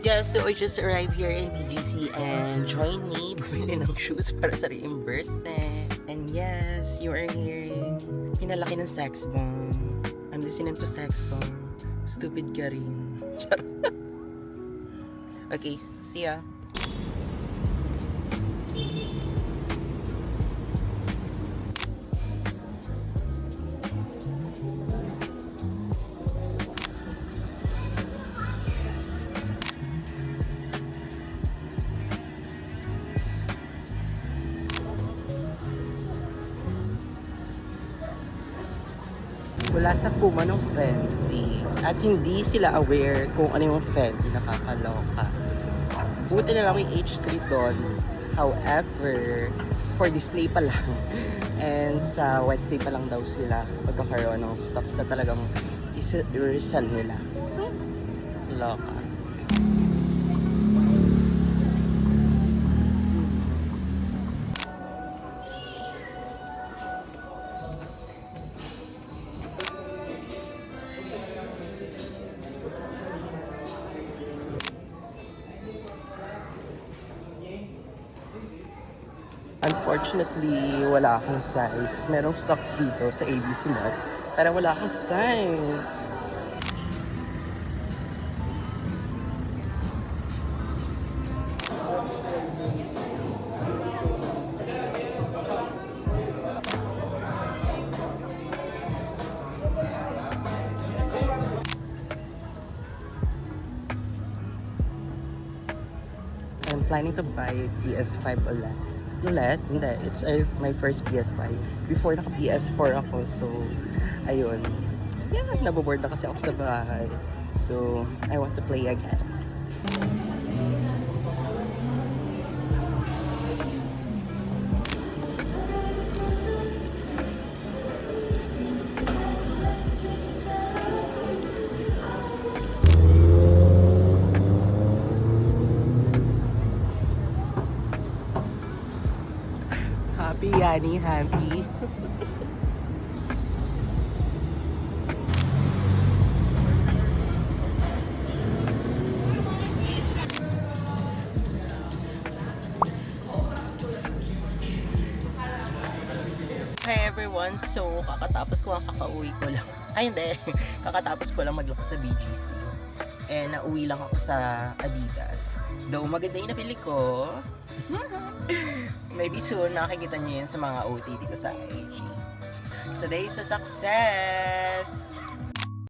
Yeah, so I just arrived here in BGC and join me bumili ng shoes para sa reimbursement. And yes, you are hearing pinalaki ng sex bomb. I'm listening to sex bomb. Stupid ka rin. Okay, see ya. Wala sa Puma ng Fenty. At hindi sila aware kung ano yung Fenty nakakaloka. Buti na lang may H3 doon. However, for display pa lang. And sa Wednesday pa lang daw sila magkakaroon ng stocks na talagang i-resell nila. Loka. Unfortunately, wala akong size. Merong stocks dito sa ABC Mart, pero wala akong size. I'm planning to buy PS5 ulit. Hindi. It's my first PS5. Before naka PS4 ako. So, ayun. Yeah, naboboard na kasi ako sa bahay. So, I want to play again. Happy, Yani. Happy. Hi everyone! So, kakatapos ko ang kakauwi ko lang. Ay, hindi. Kakatapos ko lang maglakad sa BGC. And nauwi lang ako sa Adidas. Though maganda yung nabili ko. Maybe soon nakikita nyo yun sa mga OTT ko sa IG. Today is a success!